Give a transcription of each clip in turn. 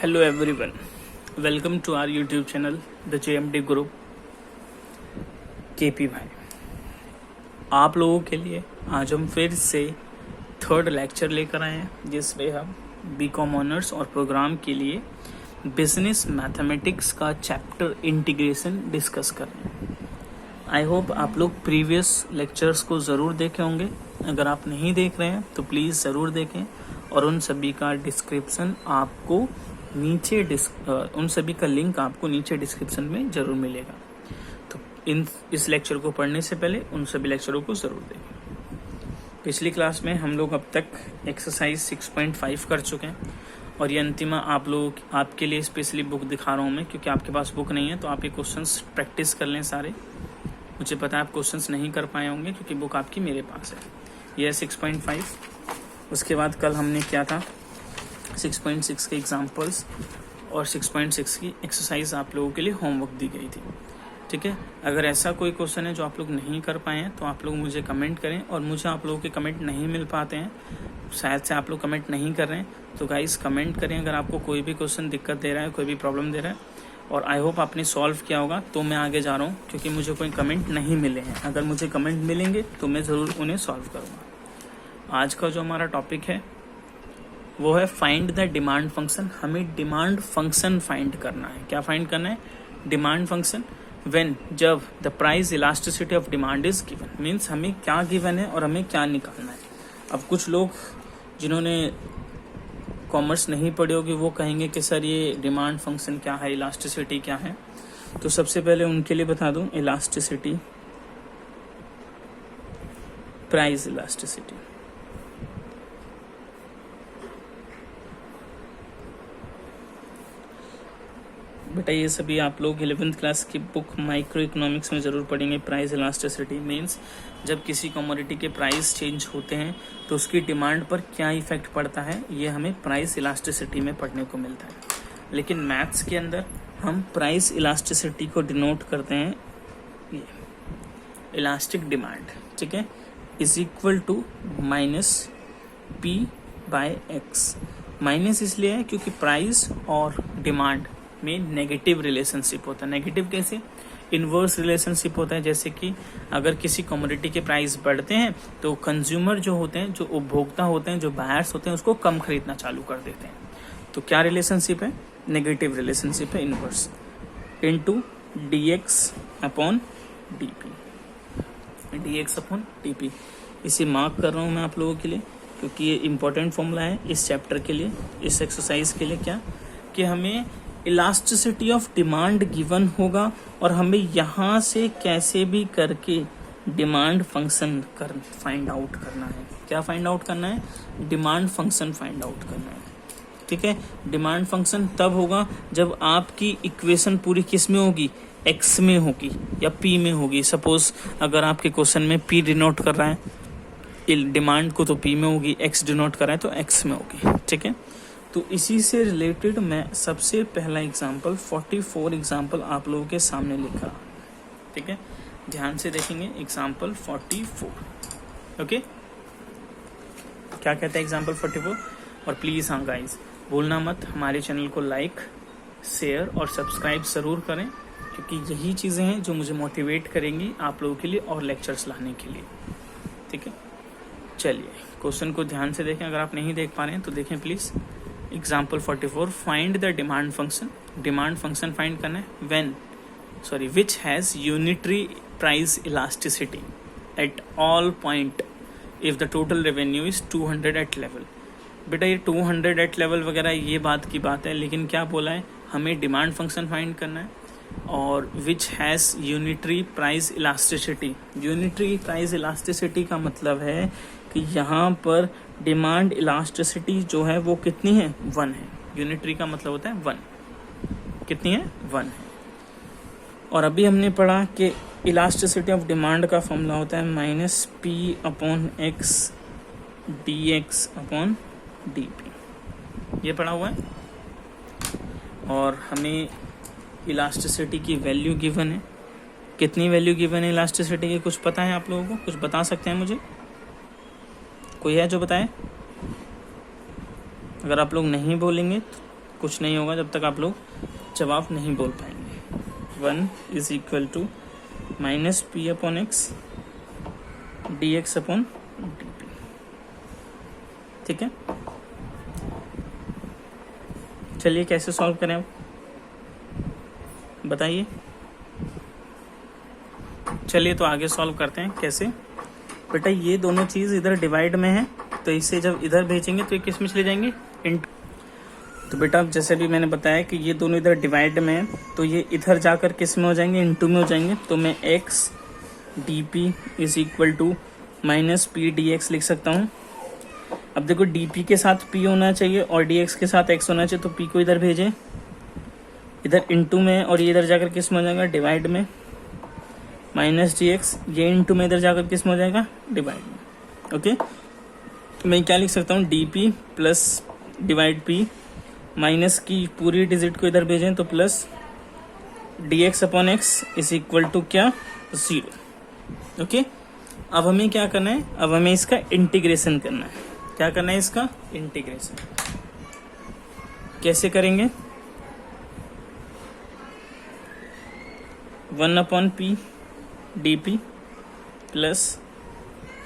Hello everyone, welcome to our YouTube channel the JMD group KP भाई। आप लोगों के लिए आज हम फिर से थर्ड लेक्चर लेकर आए हैं जिसमें हम BCom ऑनर्स और प्रोग्राम के लिए बिजनेस मैथमेटिक्स का चैप्टर इंटीग्रेशन डिस्कस कर रहे हैं। आई होप आप लोग प्रीवियस लेक्चर्स को ज़रूर देखे होंगे। अगर आप नहीं देख रहे हैं तो प्लीज़ ज़रूर देखें और उन सभी का डिस्क्रिप्शन आपको नीचे उन सभी का लिंक आपको नीचे डिस्क्रिप्शन में ज़रूर मिलेगा। तो इस लेक्चर को पढ़ने से पहले उन सभी लेक्चरों को ज़रूर देखें। पिछली क्लास में हम लोग अब तक एक्सरसाइज 6.5 कर चुके हैं और ये अंतिमा आप लोग आपके लिए स्पेशली बुक दिखा रहा हूँ मैं, क्योंकि आपके पास बुक नहीं है तो आप ये क्वेश्चंस प्रैक्टिस कर लें सारे। मुझे पता है आप क्वेश्चंस नहीं कर पाए होंगे क्योंकि बुक आपकी मेरे पास है। ये 6.5। उसके बाद कल हमने क्या था 6.6 के एग्जाम्पल्स और 6.6 की एक्सरसाइज आप लोगों के लिए होमवर्क दी गई थी। ठीक है, अगर ऐसा कोई क्वेश्चन है जो आप लोग नहीं कर पाए हैं तो आप लोग मुझे कमेंट करें, और मुझे आप लोगों के कमेंट नहीं मिल पाते हैं, शायद से आप लोग कमेंट नहीं कर रहे हैं, तो गाइस कमेंट करें अगर आपको कोई भी क्वेश्चन दिक्कत दे रहा है, कोई भी प्रॉब्लम दे रहा है। और आई होप आपने सॉल्व किया होगा, तो मैं आगे जा रहा हूँ क्योंकि मुझे कोई कमेंट नहीं मिले हैं। अगर मुझे कमेंट मिलेंगे तो मैं ज़रूर उन्हें सॉल्व करूँगा। आज का जो हमारा टॉपिक है वो है फाइंड द डिमांड फंक्शन। हमें डिमांड फंक्शन फाइंड करना है। क्या फाइंड करना है? Demand function. व्हेन, जब the price elasticity of demand is given, means हमें क्या गिवन है और हमें क्या निकालना है। अब कुछ लोग जिन्होंने कॉमर्स नहीं पढ़ी होगी वो कहेंगे कि सर ये डिमांड फंक्शन क्या है, इलास्टिसिटी क्या है। तो सबसे पहले उनके लिए बता दूं, इलास्टिसिटी, प्राइस इलास्टिसिटी। बेटा ये सभी आप लोग 11th क्लास की बुक माइक्रो इकोनॉमिक्स में ज़रूर पढ़ेंगे। प्राइस इलास्टिसिटी मीन्स जब किसी कमोडिटी के प्राइस चेंज होते हैं तो उसकी डिमांड पर क्या इफेक्ट पड़ता है, ये हमें प्राइस इलास्टिसिटी में पढ़ने को मिलता है। लेकिन मैथ्स के अंदर हम प्राइस इलास्टिसिटी को डिनोट करते हैं ये इलास्टिक डिमांड, ठीक है, is equal to minus P/X। Minus इसलिए है क्योंकि प्राइस और डिमांड में नेगेटिव रिलेशनशिप होता है। नेगेटिव कैसे? इन्वर्स रिलेशनशिप होता है। जैसे कि अगर किसी कमोडिटी के प्राइस बढ़ते हैं तो कंज्यूमर जो होते हैं, जो उपभोक्ता होते हैं, जो बायर्स होते हैं, उसको कम खरीदना चालू कर देते हैं। तो क्या रिलेशनशिप है? नेगेटिव रिलेशनशिप है, इन्वर्स, इनटू dx/dp। dx/dp इसे मार्क कर रहा हूँ मैं आप लोगों के लिए क्योंकि ये इंपॉर्टेंट फॉर्मूला है इस चैप्टर के लिए, इस एक्सरसाइज के लिए। क्या कि हमें इलास्टिसिटी ऑफ डिमांड गिवन होगा और हमें यहाँ से कैसे भी करके डिमांड फंक्शन फाइंड आउट करना है। क्या फाइंड आउट करना है? डिमांड फंक्शन फाइंड आउट करना है। ठीक है, डिमांड फंक्शन तब होगा जब आपकी इक्वेशन पूरी किस में होगी? x में होगी या p में होगी। सपोज अगर आपके क्वेश्चन में p डिनोट कर रहा है डिमांड को तो p में होगी, x डिनोट कर रहा है तो x में होगी। ठीक है, तो इसी से रिलेटेड मैं सबसे पहला एग्जाम्पल 44 एग्जाम्पल आप लोगों के सामने लिखा। ठीक है, ध्यान से देखेंगे एग्जाम्पल 44। ओके, क्या कहता है एग्जाम्पल 44? और प्लीज़ हाँ गाइज भूलना मत, हमारे चैनल को लाइक, शेयर और सब्सक्राइब ज़रूर करें क्योंकि यही चीज़ें हैं जो मुझे मोटिवेट करेंगी आप लोगों के लिए और लेक्चर्स लाने के लिए। ठीक है, चलिए क्वेश्चन को ध्यान से देखें। अगर आप नहीं देख पा रहे हैं तो देखें please. Example 44, find the demand function. Demand function find करना है which has unitary price elasticity at all point if the total revenue is 200 at level. बेटा ये 200 एट लेवल वगैरह ये बात की बात है, लेकिन क्या बोला है? हमें डिमांड फंक्शन फाइंड करना है और विच has unitary price elasticity. Unitary price elasticity का मतलब है कि यहाँ पर डिमांड इलास्टिसिटी जो है वो कितनी है? 1 है। यूनिटरी का मतलब होता है 1। कितनी है? 1 है। और अभी हमने पढ़ा कि इलास्टिसिटी ऑफ डिमांड का फॉर्मूला होता है -P/X dx/dp। ये पढ़ा हुआ है। और हमें इलास्टिसिटी की वैल्यू गिवन है। कितनी वैल्यू गिवन है इलास्टिसिटी की? कुछ पता है आप लोगों को? कुछ बता सकते हैं मुझे? कोई है जो बताए? अगर आप लोग नहीं बोलेंगे कुछ नहीं होगा जब तक आप लोग जवाब नहीं बोल पाएंगे। 1 is equal to minus p upon x d x upon d p. ठीक है, चलिए कैसे सॉल्व करें अब बताइए। चलिए तो आगे सॉल्व करते हैं। कैसे बेटा, ये दोनों चीज़ इधर डिवाइड में है तो इसे जब इधर भेजेंगे तो ये किस में चले जाएंगे, इंटू। तो बेटा जैसे भी मैंने बताया कि ये दोनों इधर डिवाइड में है तो ये इधर जाकर किस में हो जाएंगे, इंटू में हो जाएंगे। तो मैं x d p is equal to minus p d x लिख सकता हूँ। अब देखो डी पी के साथ p होना चाहिए और डी एक्स के साथ x होना चाहिए, तो p को इधर भेजें, इधर इंटू में, और ये इधर जाकर किस में हो जाएगा, डिवाइड में, माइनस डी एक्स, ये इंटू में इधर जाकर किस में हो जाएगा, डिवाइड में। ओके, तो मैं क्या लिख सकता हूँ, d p plus divide p, minus की पूरी डिजिट को इधर भेजें तो plus d x upon x is equal to क्या, 0। ओके, अब हमें क्या करना है, अब हमें इसका इंटीग्रेशन करना है। क्या करना है, इसका इंटीग्रेशन कैसे करेंगे, 1 upon p d p plus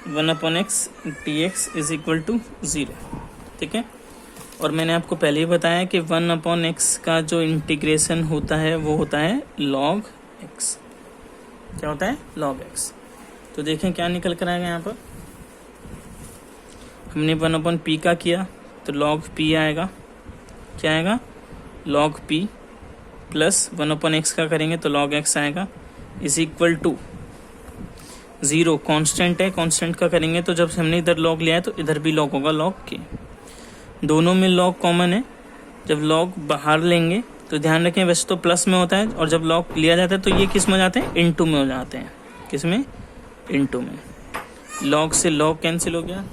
1 upon x d x is equal to 0। ठीक है, और मैंने आपको पहले ही बताया कि 1 अपॉन एक्स का जो इंटीग्रेशन होता है वो होता है log x। क्या होता है, log x। तो देखें क्या निकल कर आएगा यहाँ पर, हमने 1 अपॉन पी का किया तो log p आएगा। क्या आएगा, log p plus 1 upon x का करेंगे तो log x आएगा इज इक्वल टू 0। कांस्टेंट है, कांस्टेंट का करेंगे तो जब हमने इधर log लिया है तो इधर भी log होगा, log k। दोनों में log कॉमन है, जब log बाहर लेंगे तो ध्यान रखें वैसे तो प्लस में होता है, और जब log लिया जाता है तो ये किस में हो जाते हैं, इनटू में हो जाते हैं। किस में, इनटू में। log से log कैंसिल हो गया।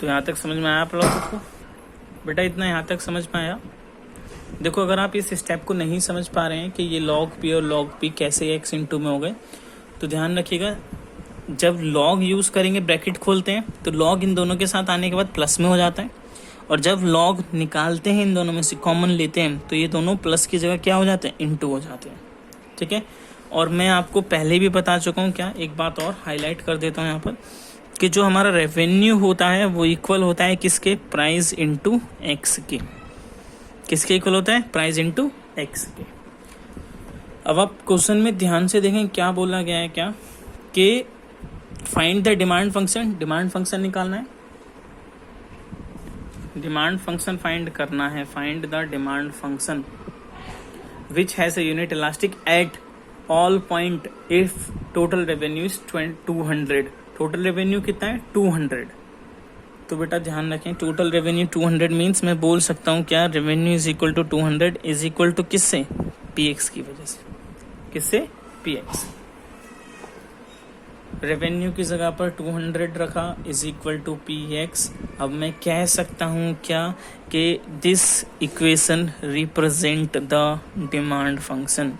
तो यहाँ तक समझ में आया आप लोगों को बेटा, इतना यहाँ तक समझ में आया। देखो अगर आप इस स्टेप को नहीं समझ पा रहे हैं कि ये log p और log p कैसे x इंटू में हो गए, तो ध्यान रखिएगा जब log यूज़ करेंगे ब्रैकेट खोलते हैं तो log इन दोनों के साथ आने के बाद प्लस में हो जाता है, और जब log निकालते हैं इन दोनों में से कॉमन लेते हैं तो ये दोनों प्लस की जगह क्या हो जाते हैं, इंटू हो जाते हैं। ठीक है, और मैं आपको पहले भी बता चुका हूँ, क्या एक बात और हाईलाइट कर देता हूँ यहाँ पर, कि जो हमारा रेवेन्यू होता है वो इक्वल होता है किसके, प्राइस इंटू एक्स के। किसके इक्वल होता है, प्राइस इंटू एक्स के। अब आप क्वेश्चन में ध्यान से देखें क्या बोला गया है, क्या कि find the demand function, demand function निकालना है, डिमांड फंक्शन फाइंड करना है, find the demand function which has a unit elastic eight all point if total revenue is 200। Total revenue कितना है, 200। तो बेटा ध्यान रखें टोटल रेवेन्यू 200 मीन्स मैं बोल सकता हूँ क्या, revenue is equal to 200 is equal to किससे, px की वजह से। किससे, px। रेवेन्यू की जगह पर 200 रखा इज इक्वल टू px। अब मैं कह सकता हूँ क्या कि this equation represent the demand function.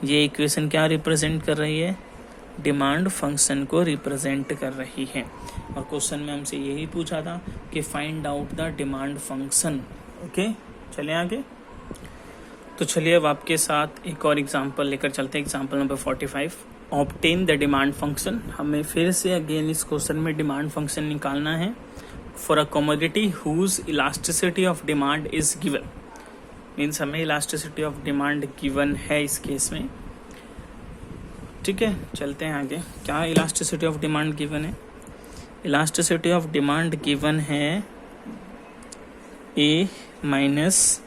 ये इक्वेशन क्या रिप्रेजेंट कर रही है, डिमांड फंक्शन को रिप्रेजेंट कर रही है। और क्वेश्चन में हमसे यही पूछा था कि find out the demand function. Okay, चलिए आगे। तो चलिए अब आपके साथ एक और एग्जांपल लेकर चलते हैं, example number 45। Obtain the demand function. हमें फिर से अगेन इस क्वेश्चन में डिमांड फंक्शन निकालना है for a commodity whose elasticity of demand is given. Means हमें इलास्टिसिटी ऑफ डिमांड गिवन है इस केस में। ठीक है, चलते हैं आगे। क्या इलास्टिसिटी ऑफ डिमांड गिवन है, इलास्टिसिटी ऑफ डिमांड गिवन है a माइनस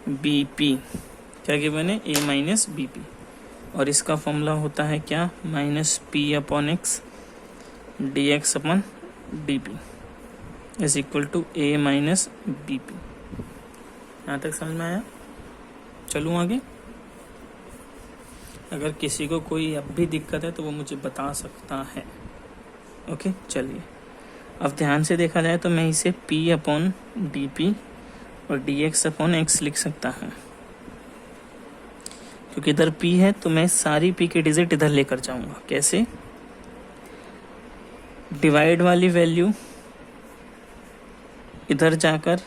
बी पी। क्या गिवन है, a माइनस बी पी, और इसका फॉर्मूला होता है क्या, minus p upon x d x upon d p is equal to a minus b p. यहाँ तक समझ में आया। चलूँ आगे। अगर किसी को कोई अब भी दिक्कत है तो वो मुझे बता सकता है। ओके, चलिए अब ध्यान से देखा जाए तो मैं इसे p अपॉन डी पी और डी एक्स अपॉन एक्स लिख सकता हूँ, क्योंकि इधर p है तो मैं सारी p की डिजिट इधर लेकर जाऊंगा। कैसे, डिवाइड वाली वैल्यू इधर जाकर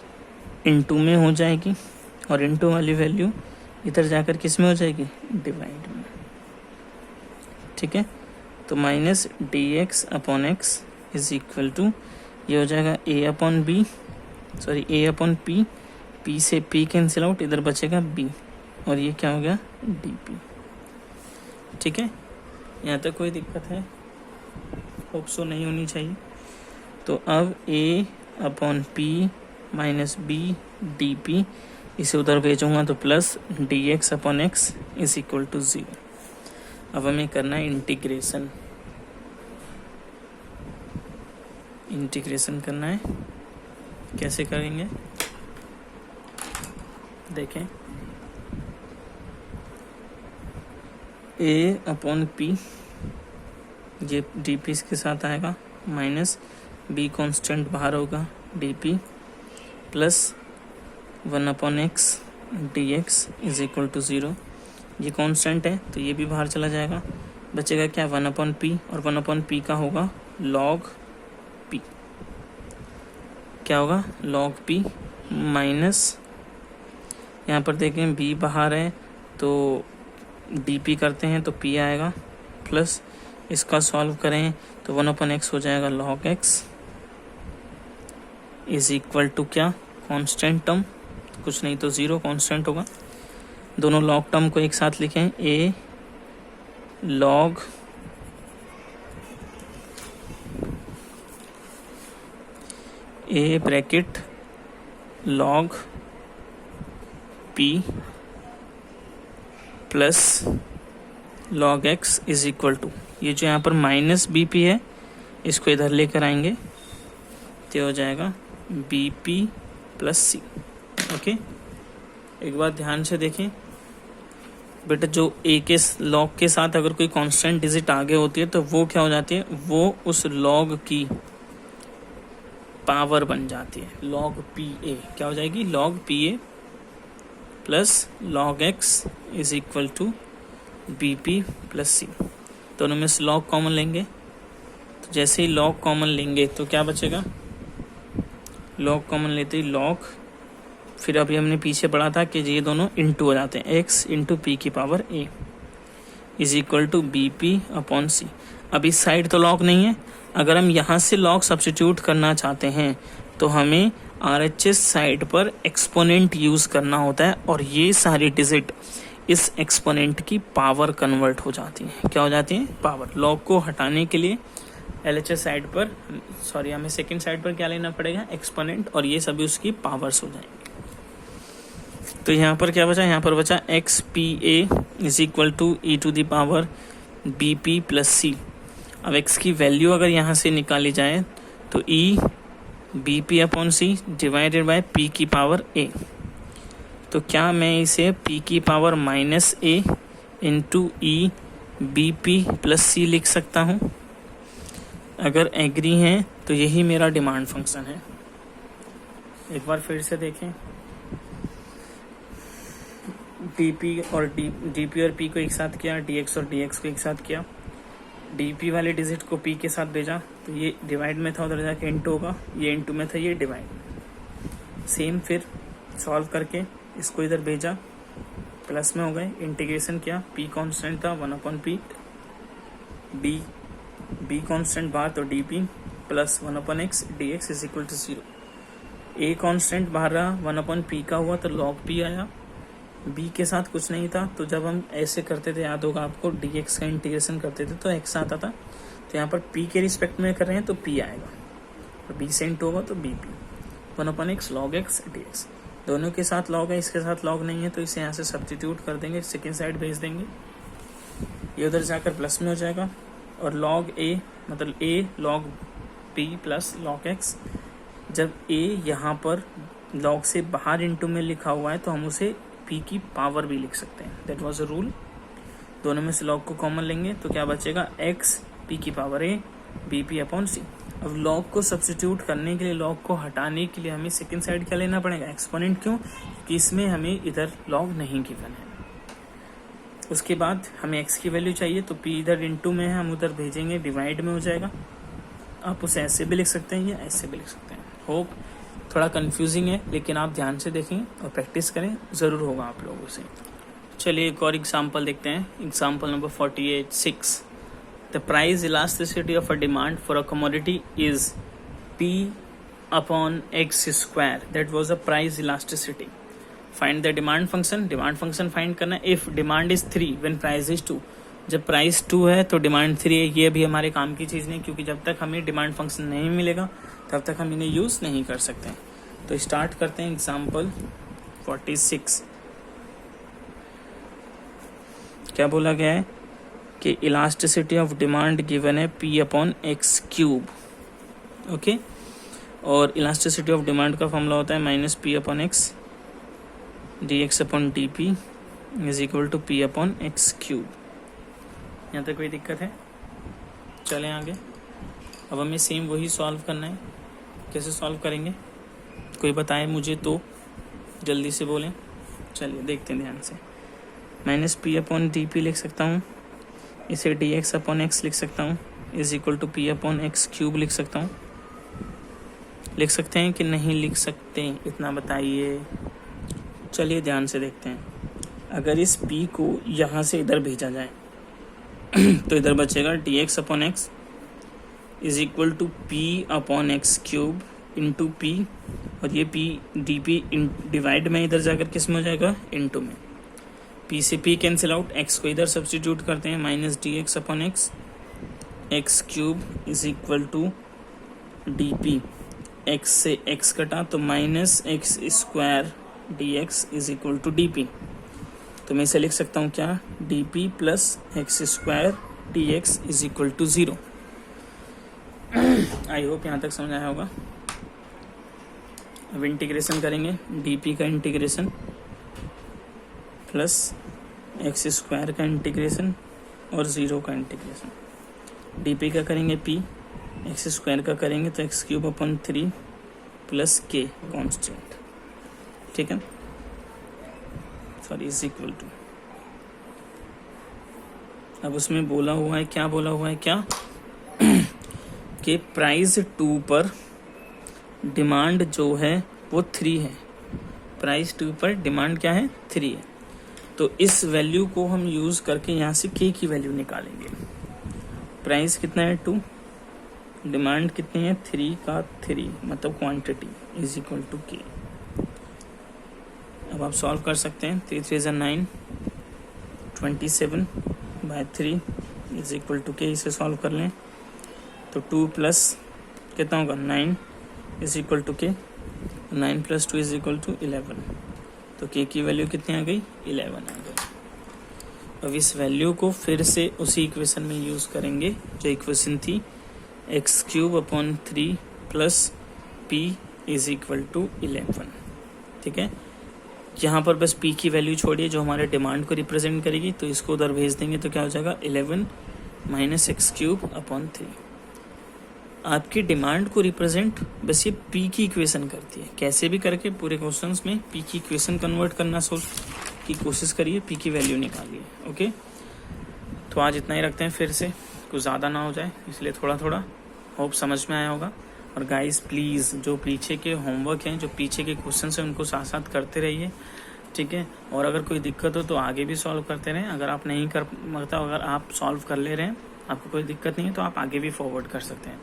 इनटू में हो जाएगी और इनटू वाली वैल्यू इधर जाकर किस में हो जाएगी, डिवाइड में। ठीक है, तो minus d x upon x is equal to ये हो जाएगा a upon b, sorry a upon p, p से पी कैंसिल आउट, इधर बचेगा बी और ये क्या हो गया, डी पी। ठीक है, यहाँ तक कोई दिक्कत है, होप सो नहीं होनी चाहिए। तो अब a upon p minus b d p, इसे उधर भेजूंगा तो plus d x upon x is equal to 0। अब हमें करना है इंटीग्रेशन, इंटीग्रेशन करना है। कैसे करेंगे देखें, ए अपॉन पी, ये डी पी इसके साथ आएगा, माइनस बी कॉन्स्टेंट बाहर होगा d p, plus 1 upon x d x is equal to 0। ये कांस्टेंट है तो ये भी बाहर चला जाएगा, बचेगा क्या, 1 अपॉन पी, और 1 अपॉन पी का होगा लॉग पी, क्या होगा, लॉग पी, माइनस यहाँ पर देखें बी बाहर है तो डी पी करते हैं तो पी आएगा, प्लस इसका सॉल्व करें तो 1 अपॉन एक्स हो जाएगा log x is equal to क्या, कांस्टेंट टर्म, कुछ नहीं तो 0 कांस्टेंट होगा। दोनों लॉग टर्म को एक साथ लिखें, a log a bracket log p plus log x is equal to, ये जो यहाँ पर माइनस बी पी है इसको इधर लेकर आएंगे तो हो जाएगा बी पी प्लस सी। ओके, एक बार ध्यान से देखें बेटा, जो ए के लॉग के साथ अगर कोई कांस्टेंट डिजिट आगे होती है तो वो क्या हो जाती है, वो उस लॉग की पावर बन जाती है, लॉग पी ए क्या हो जाएगी, log p a plus log x is equal to b p plus c. दोनों में से लॉग कॉमन लेंगे तो जैसे ही लॉग कॉमन लेंगे तो क्या बचेगा, लॉग कॉमन लेते ही लॉग, फिर अभी हमने पीछे पढ़ा था कि ये दोनों इंटू हो जाते हैं, एक्स इंटू पी की power a is equal to b p upon c. अब इस साइड तो लॉग नहीं है, अगर हम यहाँ से लॉग सब्स्टिट्यूट करना चाहते हैं तो हमें RHS साइड पर एक्सपोनेंट यूज करना होता है और ये सारी डिजिट इस एक्सपोनेंट की पावर कन्वर्ट हो जाती है, क्या हो जाती है, पावर। लॉग को हटाने के लिए LHS साइड पर, सॉरी हमें सेकंड साइड पर क्या लेना पड़ेगा, एक्सपोनेंट, और ये सभी उसकी पावर्स हो जाएंगे। तो यहाँ पर क्या बचा, यहाँ पर बचा x p a is equal to e to the power b p plus c. अब एक्स की वैल्यू अगर यहाँ से निकाली जाए तो e b p upon c divided by p की पावर ए। तो क्या मैं इसे पी की power minus a into e b p plus c लिख सकता हूँ? अगर एग्री हैं तो यही मेरा डिमांड फंक्शन है। एक बार फिर से देखें, डीपी और डीपी और पी को एक साथ किया, डीएक्स और डीएक्स को एक साथ किया, डीपी वाले डिजिट को पी के साथ भेजा तो ये डिवाइड में था, उधर जाके इंटू होगा, ये इंटू में था, ये डिवाइड। सेम फिर सॉल्व करके इसको इधर भेजा, प्लस में हो गए, इंटीग्रेशन किया, पी कांस्टेंट था 1 अपॉन पी, बी कांस्टेंट बाहर तो d p plus 1 upon x d x is equal to 0। A constant बाहर रहा, 1 अपॉन पी का हुआ तो लॉग पी आया, बी के साथ कुछ नहीं था तो जब हम ऐसे करते थे, याद होगा आपको, डी एक्स का इंटीग्रेशन करते थे तो एक्स आता था, तो यहाँ पर पी के रिस्पेक्ट में कर रहे हैं तो पी आएगा, और बी से इंटू होगा तो b p, 1 upon x log x d x. दोनों के साथ लॉग है, इसके साथ लॉग नहीं है तो इसे यहाँ से सब्स्टिट्यूट कर देंगे, सेकेंड साइड भेज देंगे, ये उधर जाकर प्लस में हो जाएगा, और लॉग ए मतलब a log p plus log x. जब ए यहाँ पर लॉग से बाहर इंटू में लिखा हुआ है तो हम उसे पी की पावर भी लिख सकते हैं, दैट वाज अ रूल। दोनों में से लॉग को कॉमन लेंगे तो क्या बचेगा, एक्स पी की power a b p upon c. अब लॉग को सब्स्टिट्यूट करने के लिए, लॉग को हटाने के लिए हमें सेकेंड साइड क्या लेना पड़ेगा, एक्सपोनेंट। क्यों? क्योंकि इसमें हमें इधर लॉग नहीं गिवन है। उसके बाद हमें एक्स की वैल्यू चाहिए तो पी इधर इंटू में है, हम उधर भेजेंगे, डिवाइड में हो जाएगा। आप उसे ऐसे भी लिख सकते हैं या ऐसे भी लिख सकते हैं। होप थोड़ा कंफ्यूजिंग है, लेकिन आप ध्यान से देखें और प्रैक्टिस करें, ज़रूर होगा आप लोगों से। चलिए एक और एग्जाम्पल देखते हैं। Example number 48(6). The price elasticity of a demand for a commodity is P upon x square, that was a price elasticity. Find the demand function. Demand function find करना है। If demand is 3 when price is 2, जब price 2 है तो demand 3 है। ये भी हमारे काम की चीज़ नहीं, क्योंकि जब तक हमें डिमांड फंक्शन नहीं मिलेगा तब तक हम इन्हें यूज़ नहीं कर सकते। तो स्टार्ट करते हैं एग्जाम्पल 46। क्या बोला गया है कि इलास्टिसिटी ऑफ डिमांड गिवन है P upon x cube. Okay, और इलास्टिसिटी ऑफ डिमांड का फॉर्मूला होता है -P upon x dx upon dp is equal to P upon x cube. यहाँ तक कोई दिक्कत है? चलें आगे। अब हमें सेम वही सॉल्व करना है। कैसे सॉल्व करेंगे कोई बताए मुझे तो, जल्दी से बोलें। चलिए देखते हैं ध्यान से। -P अपॉन dp लिख सकता हूँ, इसे dx अपॉन एक्स लिख सकता हूँ, is equal to P upon x cube लिख सकता हूँ। लिख सकते हैं कि नहीं लिख सकते, इतना बताइए। चलिए ध्यान से देखते हैं। अगर इस P को यहाँ से इधर भेजा जाए तो इधर बचेगा dx upon x is equal to P upon x cube into P, और ये P dp डिवाइड में इधर जाकर किस में हो जाएगा, इंटू में। P से P कैंसिल आउट, x को इधर सब्स्टिट्यूट करते हैं, -dx upon x x cube is equal to dp। x से x कटा तो -x square dx is equal to dp। तो मैं इसे लिख सकता हूँ क्या, dp plus x square dx is equal to 0। I hope यहाँ तक समझ आया होगा। अब इंटीग्रेशन करेंगे, dp का इंटीग्रेशन प्लस एक्स स्क्वायर का इंटीग्रेशन और 0 का इंटीग्रेशन। dp का करेंगे p, एक्स स्क्वायर का करेंगे तो x cube upon 3 plus k constant, ठीक है, सॉरी इज इक्वल टू। अब उसमें बोला हुआ है क्या, बोला हुआ है क्या कि प्राइस 2 पर डिमांड जो है वो 3 है। प्राइस 2 पर डिमांड क्या है, 3 है। तो इस वैल्यू को हम यूज़ करके यहाँ से k की वैल्यू निकालेंगे। प्राइस कितना है 2, डिमांड कितनी है 3 का 3, मतलब quantity is equal to k। अब आप सॉल्व कर सकते हैं। 3 3 = 9, 27/3 इज इक्वल टू k। इसे सॉल्व कर लें तो 2 प्लस कितना होगा 9 is equal to k, 9 + 2 is equal to 11। तो k की वैल्यू कितनी आ गई, 11 आ गई। अब इस वैल्यू को फिर से उसी इक्वेशन में यूज़ करेंगे जो इक्वेशन थी, x cube upon 3 plus p is equal to 11, ठीक है। यहाँ पर बस p की वैल्यू छोड़िए जो हमारे डिमांड को रिप्रेजेंट करेगी, तो इसको उधर भेज देंगे तो क्या हो जाएगा 11 - एक्स क्यूब अपॉन 3। आपकी डिमांड को रिप्रेजेंट बस ये p की इक्वेशन करती है। कैसे भी करके पूरे क्वेश्चंस में p की इक्वेशन कन्वर्ट करना सोच की कोशिश करिए, p की वैल्यू निकालिए। ओके, तो आज इतना ही रखते हैं, फिर से कुछ ज़्यादा ना हो जाए इसलिए थोड़ा थोड़ा। होप समझ में आया होगा। और गाइस प्लीज़ जो पीछे के होमवर्क हैं, जो पीछे के क्वेश्चन हैं, उनको साथ साथ करते रहिए, ठीक है। और अगर कोई दिक्कत हो तो आगे भी सॉल्व करते रहें। अगर आप नहीं कर मतलब अगर आप सॉल्व कर ले रहे हैं, आपको कोई दिक्कत नहीं है, तो आप आगे भी फॉरवर्ड कर सकते हैं,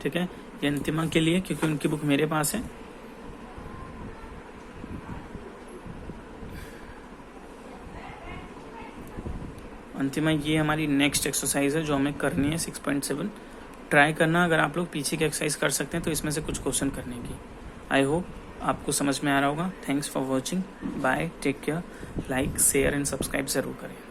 ठीक है। ये अंतिमा के लिए, क्योंकि उनकी बुक मेरे पास है। अंतिमा ये हमारी नेक्स्ट एक्सरसाइज है जो हमें करनी है 6.7। ट्राई करना, अगर आप लोग पीछे की एक्सरसाइज कर सकते हैं तो इसमें से कुछ क्वेश्चन करने की। आई होप आपको समझ में आ रहा होगा। Thanks for watching, bye, take care, like share and subscribe ज़रूर करें।